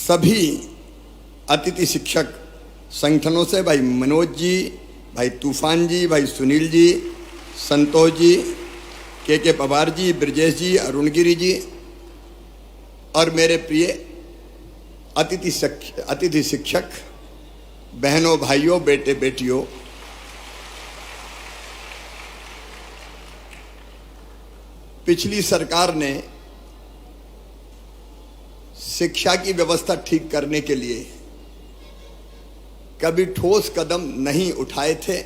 सभी अतिथि शिक्षक संगठनों से, भाई मनोज जी, भाई तूफान जी, भाई सुनील जी, संतोष जी, के पवार जी, ब्रजेश जी, अरुण गिरी जी और मेरे प्रिय अतिथि शिक्षक बहनों, भाइयों, बेटे बेटियों, पिछली सरकार ने शिक्षा की व्यवस्था ठीक करने के लिए कभी ठोस कदम नहीं उठाए थे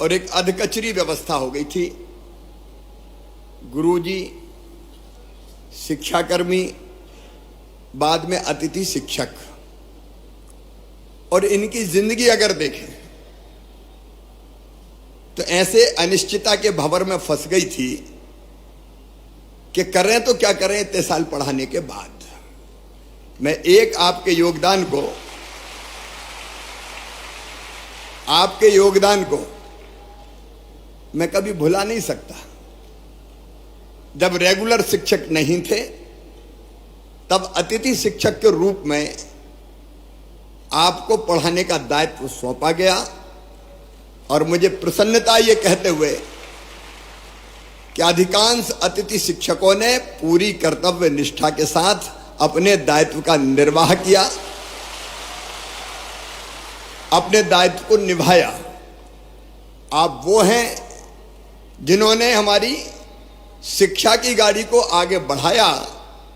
और एक अधकचरी व्यवस्था हो गई थी। गुरुजी, शिक्षाकर्मी, बाद में अतिथि शिक्षक, और इनकी जिंदगी अगर देखें तो ऐसे अनिश्चितता के भंवर में फंस गई थी कि करें तो क्या करें इतने साल पढ़ाने के बाद। मैं एक आपके योगदान को मैं कभी भुला नहीं सकता। जब रेगुलर शिक्षक नहीं थे तब अतिथि शिक्षक के रूप में आपको पढ़ाने का दायित्व सौंपा गया और मुझे प्रसन्नता ये कहते हुए कि अधिकांश अतिथि शिक्षकों ने पूरी कर्तव्य निष्ठा के साथ अपने दायित्व का निर्वाह किया, अपने दायित्व को निभाया। आप वो हैं जिन्होंने हमारी शिक्षा की गाड़ी को आगे बढ़ाया।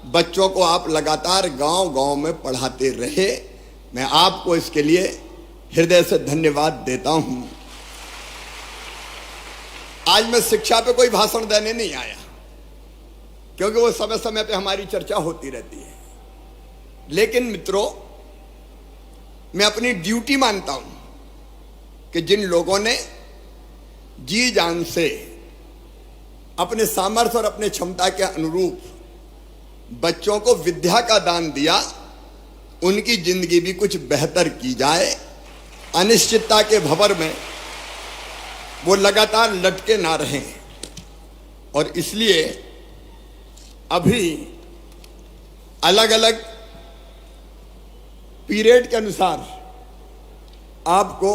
बच्चों को आप लगातार गांव-गांव में पढ़ाते रहे। मैं आपको इसके लिए हृदय से धन्यवाद देता हूं। आज मैं शिक्षा पे कोई भाषण देने नहीं आया, क्योंकि वो समय समय पे हमारी चर्चा होती रहती है। लेकिन मित्रों, मैं अपनी ड्यूटी मानता हूं कि जिन लोगों ने जी जान से अपने सामर्थ्य और अपने क्षमता के अनुरूप बच्चों को विद्या का दान दिया, उनकी जिंदगी भी कुछ बेहतर की जाए। अनिश्चितता के भंवर में वो लगातार लटके ना रहें। और इसलिए अभी अलग अलग पीरियड के अनुसार आपको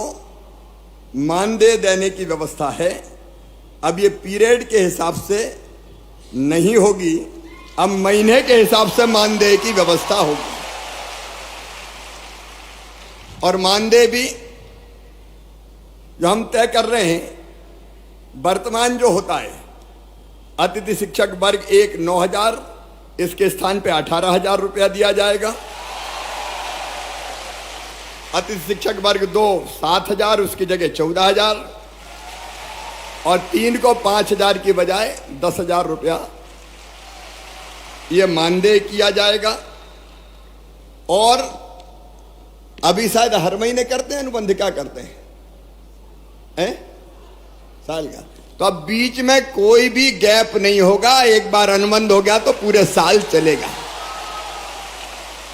मानदेय देने की व्यवस्था है। अब ये पीरियड के हिसाब से नहीं होगी, अब महीने के हिसाब से मानदेय की व्यवस्था होगी। और मानदेय भी जो हम तय कर रहे हैं, वर्तमान जो होता है, अतिथि शिक्षक वर्ग 1 9,000, इसके स्थान पे 18,000 रुपया दिया जाएगा। अतिथि शिक्षक वर्ग 2 7,000, उसकी जगह 14,000, और 3 को 5,000 की बजाय 10,000 रुपया ये मानदेय किया जाएगा। और अभी शायद हर महीने करते हैं अनुबंध, क्या करते हैं साल का, तो अब बीच में कोई भी गैप नहीं होगा। एक बार अनुबंध हो गया तो पूरे साल चलेगा,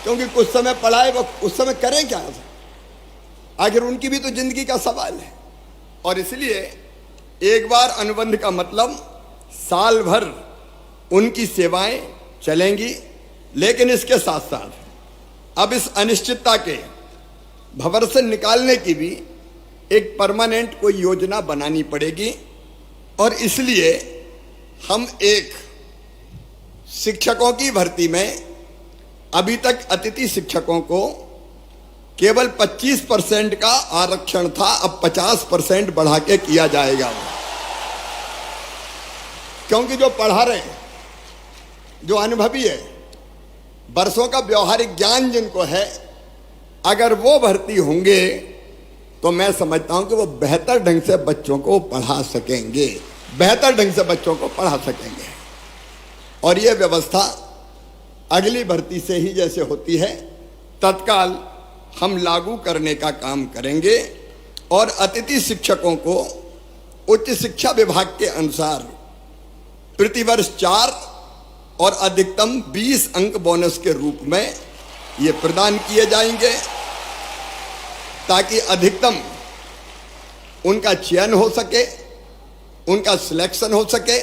क्योंकि कुछ समय पढ़ाए वो उस समय करें क्या, आखिर उनकी भी तो जिंदगी का सवाल है। और इसलिए एक बार अनुबंध का मतलब साल भर उनकी सेवाएं चलेंगी। लेकिन इसके साथ साथ अब इस अनिश्चितता के भंवर से निकालने की भी एक परमानेंट कोई योजना बनानी पड़ेगी। और इसलिए हम एक शिक्षकों की भर्ती में अभी तक अतिथि शिक्षकों को केवल 25% का आरक्षण था, अब 50% बढ़ा के किया जाएगा। क्योंकि जो पढ़ा रहे हैं, जो अनुभवी है, वर्षों का व्यवहारिक ज्ञान जिनको है, अगर वो भर्ती होंगे तो मैं समझता हूं कि वो बेहतर ढंग से बच्चों को पढ़ा सकेंगे, बेहतर ढंग से बच्चों को पढ़ा सकेंगे। और ये व्यवस्था अगली भर्ती से ही जैसे होती है तत्काल हम लागू करने का काम करेंगे। और अतिथि शिक्षकों को उच्च शिक्षा विभाग के अनुसार प्रतिवर्ष 4 और अधिकतम 20 अंक बोनस के रूप में ये प्रदान किए जाएंगे, ताकि अधिकतम उनका चयन हो सके, उनका सिलेक्शन हो सके।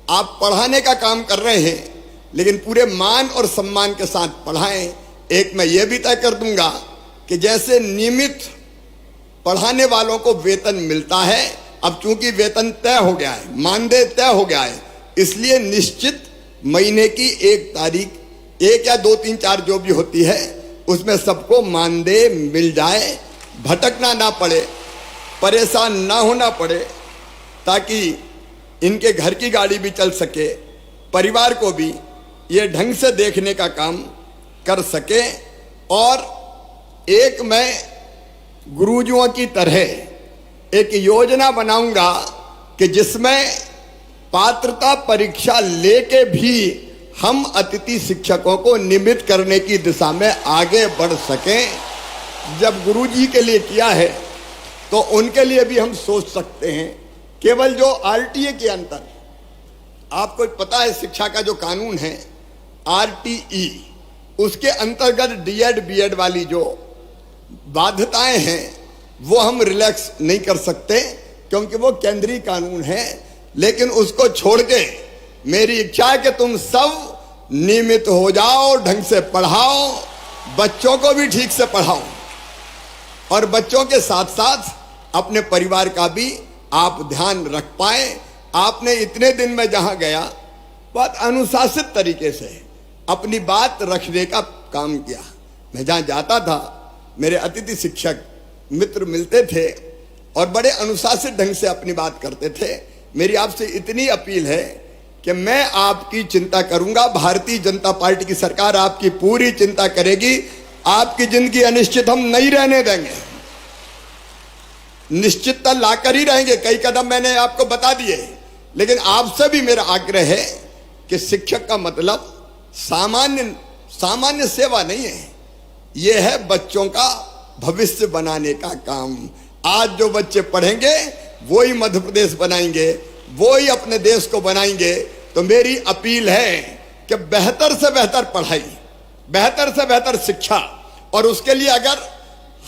आप पढ़ाने का काम कर रहे हैं, लेकिन पूरे मान और सम्मान के साथ पढ़ाएं। एक मैं ये भी तय कर दूंगा कि जैसे नियमित पढ़ाने वालों को वेतन मिलता है, अब चूंकि वेतन तय हो गया है, मानदेय तय हो गया है, इसलिए निश्चित महीने की 1 तारीख, 1 या 2, 3, 4 जो भी होती है, उसमें सबको मानदेय मिल जाए, भटकना ना पड़े, परेशान ना होना पड़े, ताकि इनके घर की गाड़ी भी चल सके, परिवार को भी ये ढंग से देखने का काम कर सके। और एक मैं गुरुजियों की तरह एक योजना बनाऊंगा कि जिसमें पात्रता परीक्षा लेके भी हम अतिथि शिक्षकों को नियमित करने की दिशा में आगे बढ़ सकें। जब गुरुजी के लिए किया है तो उनके लिए भी हम सोच सकते हैं। केवल जो आरटीए के अंतर, आपको पता है शिक्षा का जो कानून है आरटीई, उसके अंतर्गत डीएड बीएड वाली जो बाध्यताएं हैं वो हम रिलैक्स नहीं कर सकते, क्योंकि वो केंद्रीय कानून है। लेकिन उसको छोड़ के मेरी इच्छा है कि तुम सब नियमित हो जाओ, ढंग से पढ़ाओ, बच्चों को भी ठीक से पढ़ाओ, और बच्चों के साथ साथ अपने परिवार का भी आप ध्यान रख पाए। आपने इतने दिन में जहां गया बहुत अनुशासित तरीके से अपनी बात रखने का काम किया। मैं जहां जाता था मेरे अतिथि शिक्षक मित्र मिलते थे और बड़े अनुशासित ढंग से अपनी बात करते थे। मेरी आपसे इतनी अपील है कि मैं आपकी चिंता करूंगा, भारतीय जनता पार्टी की सरकार आपकी पूरी चिंता करेगी। आपकी जिंदगी अनिश्चित हम नहीं रहने देंगे, निश्चितता लाकर ही रहेंगे। कई कदम मैंने आपको बता दिए, लेकिन आपसे भी मेरा आग्रह है कि शिक्षक का मतलब सामान्य सेवा नहीं है, यह है बच्चों का भविष्य बनाने का काम। आज जो बच्चे पढ़ेंगे वो ही मध्य प्रदेश बनाएंगे, वो ही अपने देश को बनाएंगे। तो मेरी अपील है कि बेहतर से बेहतर पढ़ाई, बेहतर से बेहतर शिक्षा, और उसके लिए अगर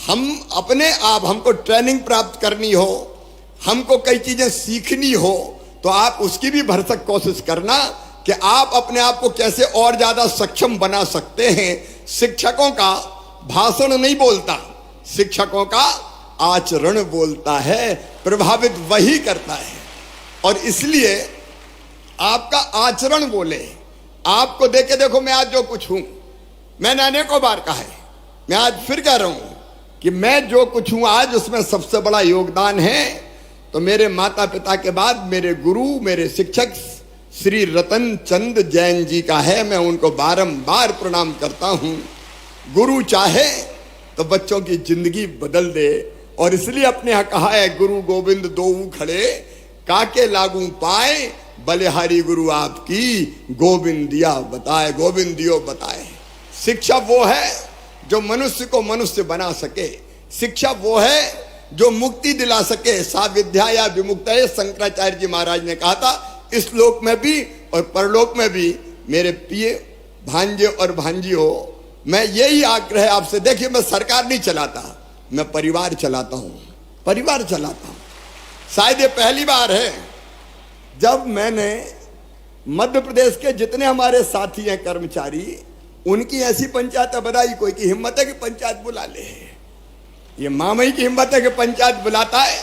हम अपने आप हमको ट्रेनिंग प्राप्त करनी हो, हमको कई चीजें सीखनी हो, तो आप उसकी भी भरसक कोशिश करना कि आप अपने आप को कैसे और ज्यादा सक्षम बना सकते हैं। शिक्षकों का भाषण नहीं बोलता, शिक्षकों का आचरण बोलता है, प्रभावित वही करता है। और इसलिए आपका आचरण बोले। आपको देख के देखो, मैं आज जो कुछ हूं, मैंने अनेकों बार कहा है, मैं आज फिर कह रहा हूं कि मैं जो कुछ हूं आज, उसमें सबसे बड़ा योगदान है तो मेरे माता पिता के बाद मेरे गुरु, मेरे शिक्षक श्री रतन चंद जैन जी का है। मैं उनको बारंबार प्रणाम करता हूं। गुरु चाहे तो बच्चों की जिंदगी बदल दे, और इसलिए अपने यहां कहा है, गुरु गोविंद दोऊ खड़े काके लागू पाए, बलिहारी गुरु आपकी गोविंद दिया बताए, गोविंद दियो बताए। शिक्षा वो है जो मनुष्य को मनुष्य बना सके, शिक्षा वो है जो मुक्ति दिला सके। सा विद्या या विमुक्त, शंकराचार्य जी महाराज ने कहा था, इस लोक में भी और परलोक में भी। मेरे प्रिय भांजे और भांजियों, मैं यही आग्रह आपसे, देखिए मैं सरकार नहीं चलाता, मैं परिवार चलाता हूं, परिवार चलाता हूं। शायद ये पहली बार है जब मैंने मध्य प्रदेश के जितने हमारे साथी हैं कर्मचारी, उनकी ऐसी पंचायत बनाई। कोई की हिम्मत है कि पंचायत बुला ले, ये मामई की हिम्मत है कि पंचायत बुलाता है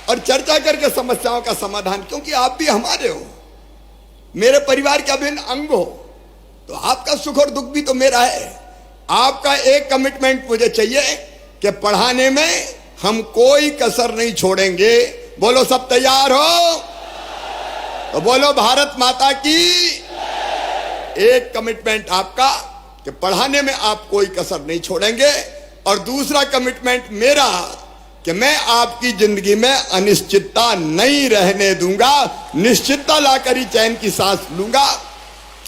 और चर्चा करके समस्याओं का समाधान। क्योंकि आप भी हमारे हो, मेरे परिवार के अभिन्न अंग हो, तो आपका सुख और दुख भी तो मेरा है। आपका एक कमिटमेंट मुझे चाहिए कि पढ़ाने में हम कोई कसर नहीं छोड़ेंगे। बोलो सब तैयार हो? तो बोलो भारत माता की। एक कमिटमेंट आपका कि पढ़ाने में आप कोई कसर नहीं छोड़ेंगे, और दूसरा कमिटमेंट मेरा कि मैं आपकी जिंदगी में अनिश्चितता नहीं रहने दूंगा, निश्चितता लाकर ही चैन की सांस लूंगा।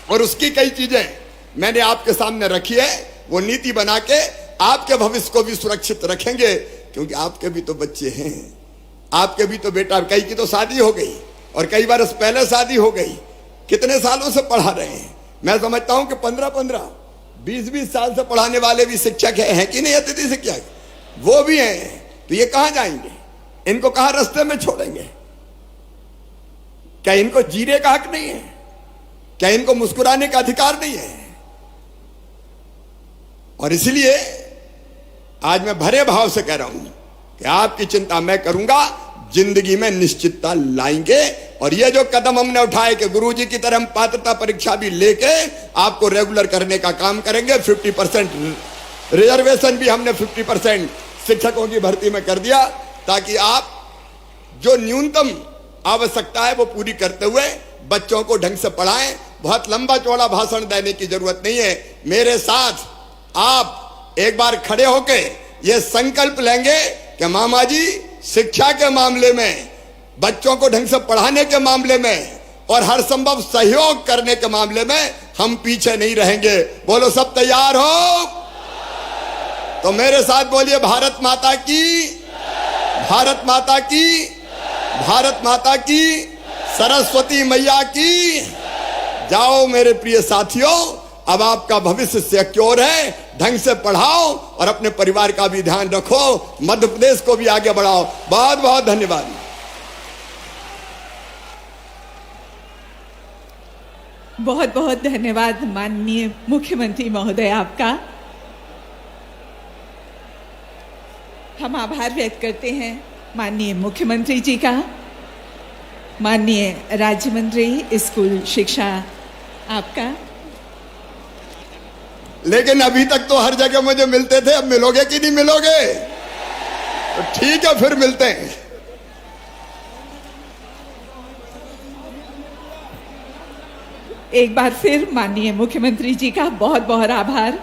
और उसकी कई चीजें मैंने आपके सामने रखी है, वो नीति बना के आपके भविष्य को भी सुरक्षित रखेंगे। क्योंकि आपके भी तो बच्चे हैं, आपके भी तो बेटा, कई की तो शादी हो गई और कई बार पहले शादी हो गई। कितने सालों से पढ़ा रहे हैं? मैं समझता हूं कि 15-15, 20-20 साल से पढ़ाने वाले भी शिक्षक हैं कि नहीं? अतिथि शिक्षक वो भी हैं। तो ये कहां जाएंगे? इनको कहां रास्ते में छोड़ेंगे? क्या इनको जीने का हक नहीं है? क्या इनको मुस्कुराने का अधिकार नहीं है? और इसलिए आज मैं भरे भाव से कह रहा हूं कि आपकी चिंता मैं करूंगा, जिंदगी में निश्चितता लाएंगे। और ये जो कदम हमने उठाए कि गुरुजी की तरह हम पात्रता परीक्षा भी लेके आपको रेगुलर करने का काम करेंगे। 50% रिजर्वेशन भी हमने 50% शिक्षकों की भर्ती में कर दिया, ताकि आप जो न्यूनतम आवश्यकता है वो पूरी करते हुए बच्चों को ढंग से पढ़ाएं। बहुत लंबा चौड़ा भाषण देने की जरूरत नहीं है। मेरे साथ आप एक बार खड़े होके ये संकल्प लेंगे कि मामा जी, शिक्षा के मामले में, बच्चों को ढंग से पढ़ाने के मामले में और हर संभव सहयोग करने के मामले में हम पीछे नहीं रहेंगे। बोलो, सब तैयार हो? तो मेरे साथ बोलिए, भारत माता की, भारत माता की, भारत माता की, सरस्वती मैया की। जाओ मेरे प्रिय साथियों, अब आपका भविष्य सिक्योर है। ढंग से पढ़ाओ और अपने परिवार का भी ध्यान रखो, मध्य प्रदेश को भी आगे बढ़ाओ। बहुत बहुत धन्यवाद। बहुत बहुत धन्यवाद माननीय मुख्यमंत्री महोदय आपका। हम आभार व्यक्त करते हैं माननीय मुख्यमंत्री जी का। माननीय राज्य मंत्री स्कूल शिक्षा आपका। लेकिन अभी तक तो हर जगह मुझे मिलते थे, अब मिलोगे कि नहीं मिलोगे? तो ठीक है, फिर मिलते हैं। एक बार फिर माननीय मुख्यमंत्री जी का बहुत बहुत आभार।